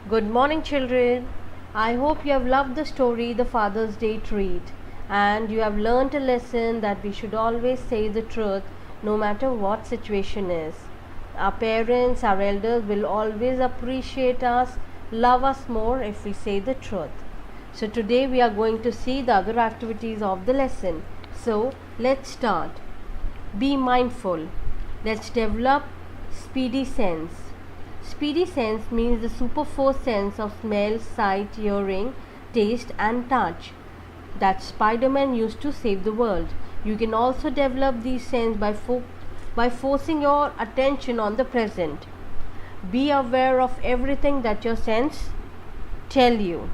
Good morning, children. I hope you have loved the story The Father's Day Treat and you have learned a lesson that we should always say the truth no matter what situation is. Our parents, our elders will always appreciate us, love us more if we say the truth. So today we are going to see the other activities of the lesson. So let's start. Be mindful. Let's develop speedy sense. Speedy sense means the super four sense of smell, sight, hearing, taste and touch that Spider-Man used to save the world. You can also develop these senses by forcing your attention on the present. Be aware of everything that your sense tell you.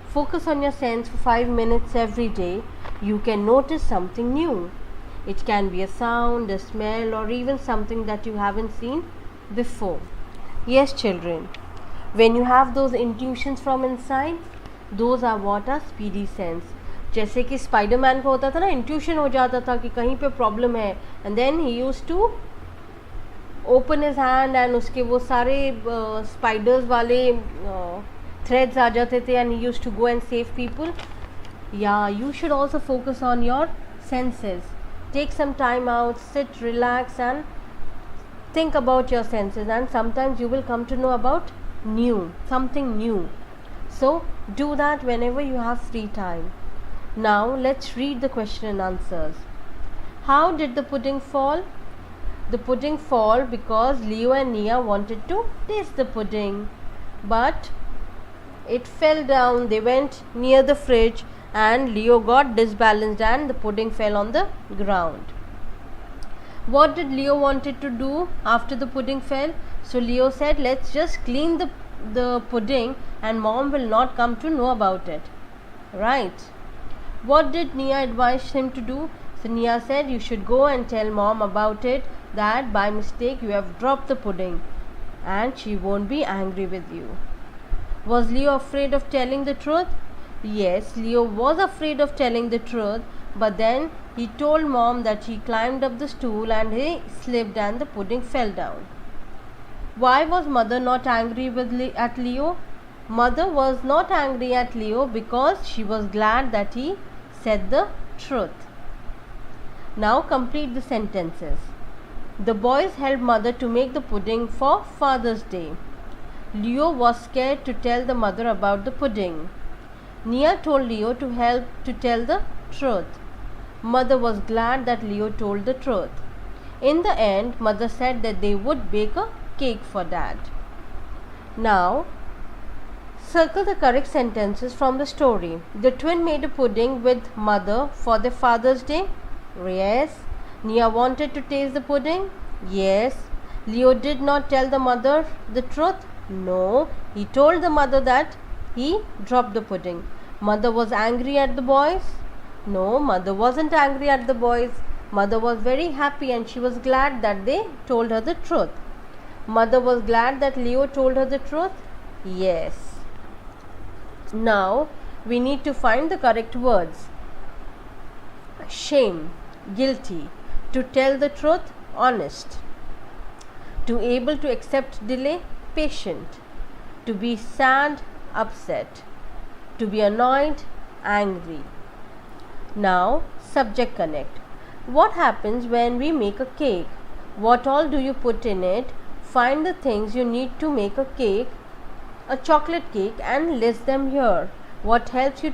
Focus on your sense for 5 minutes every day. You can notice something new. It can be a sound, a smell, or even something that you haven't seen before. Yes, children, when you have those intuitions from inside, those are what are speedy sense. जैसे कि Spiderman को होता था ना, intuition हो जाता था कि कहीं पे प्रॉब्लम है, and then he used to open his hand and उसके वो सारे स्पाइडर्स वाले थ्रेड्स आ जाते थे and he used to go and save people. या you should also focus on your senses. Take some time out, sit, relax and think about your senses, and sometimes you will come to know about something new. So do that whenever you have free time. Now let's read the question and answers. How did the pudding fall? The pudding fall because Leo and Nia wanted to taste the pudding, but it fell down. They went near the fridge and Leo got disbalanced and the pudding fell on the ground. What did Leo wanted to do after the pudding fell? So Leo said, let's just clean the pudding and mom will not come to know about it. Right. What did Nia advise him to do? So Nia said, you should go and tell mom about it, that by mistake you have dropped the pudding and she won't be angry with you. Was Leo afraid of telling the truth? Yes, Leo was afraid of telling the truth, but then he told mom that he climbed up the stool and he slipped and the pudding fell down. Why was mother not angry at Leo? Mother was not angry at Leo because she was glad that he said the truth. Now complete the sentences. The boys helped mother to make the pudding for Father's Day. Leo was scared to tell the mother about the pudding. Nia told Leo to help to tell the truth. Mother was glad that Leo told the truth. In the end, mother said that they would bake a cake for dad. Now, circle the correct sentences from the story. The twin made a pudding with mother for their Father's Day. Yes. Nia wanted to taste the pudding. Yes. Leo did not tell the mother the truth. No. He told the mother that he dropped the pudding. Mother was angry at the boys. No, mother wasn't angry at the boys. Mother was very happy and she was glad that they told her the truth. Mother was glad that Leo told her the truth. Yes. Now we need to find the correct words. Shame, guilty. To tell the truth, honest. To able to accept delay, patient. To be sad, upset. To be annoyed, angry. Now, subject connect. What happens when we make a cake? What all do you put in it? Find the things you need to make a cake, a chocolate cake, and list them here. What helps you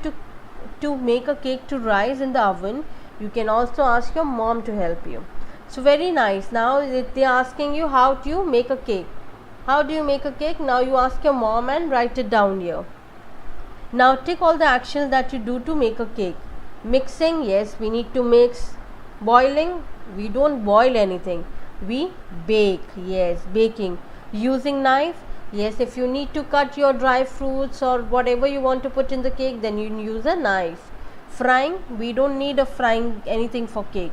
to make a cake to rise in the oven? You can also ask your mom to help you. So very nice. Now they are asking you how do you make a cake. How do you make a cake? Now you ask your mom and write it down here. Now tick all the actions that you do to make a cake. Mixing, yes, we need to mix. Boiling, we don't boil anything, we bake. Yes, baking. Using knife, yes, if you need to cut your dry fruits or whatever you want to put in the cake, then you use a knife. Frying, we don't need a frying anything for cake.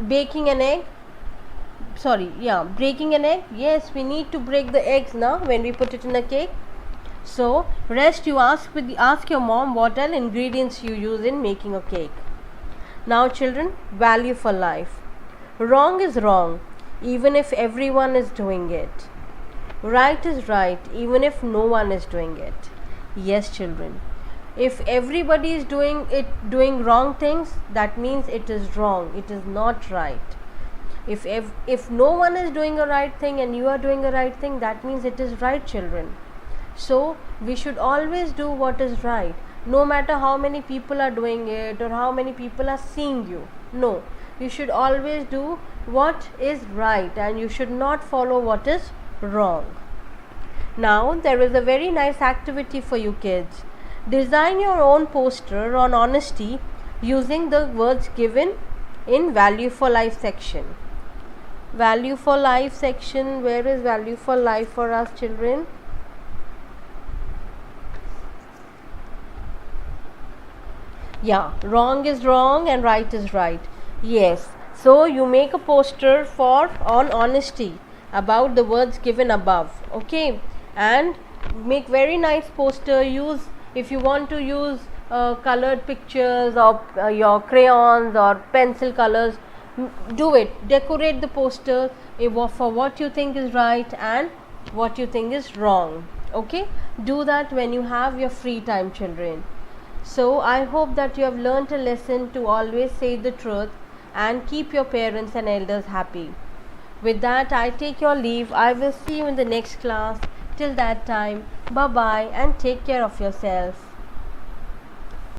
Baking an egg, breaking an egg, yes, we need to break the eggs now when we put it in a cake. So rest you ask your mom what all ingredients you use in making a cake. Now children, value for life. Wrong is wrong even if everyone is doing it. Right is right even if no one is doing it. Yes, children. If everybody is doing wrong things, that means it is wrong. It is not right. If no one is doing a right thing and you are doing a right thing, that means it is right, children. So we should always do what is right, no matter how many people are doing it or how many people are seeing you. No, you should always do what is right and you should not follow what is wrong. Now there is a very nice activity for you kids. Design your own poster on honesty using the words given in Value for Life section. Value for Life section, where is Value for Life for us, children? Yeah, wrong is wrong and right is right. Yes, so you make a poster for on honesty about the words given above, okay, and make very nice poster. Use, if you want to use colored pictures or your crayons or pencil colors, do it. Decorate the poster for what you think is right and what you think is wrong, okay. Do that when you have your free time, children. So I hope that you have learnt a lesson to always say the truth and keep your parents and elders happy. With that, I take your leave. I will see you in the next class. Till that time, bye bye and take care of yourself.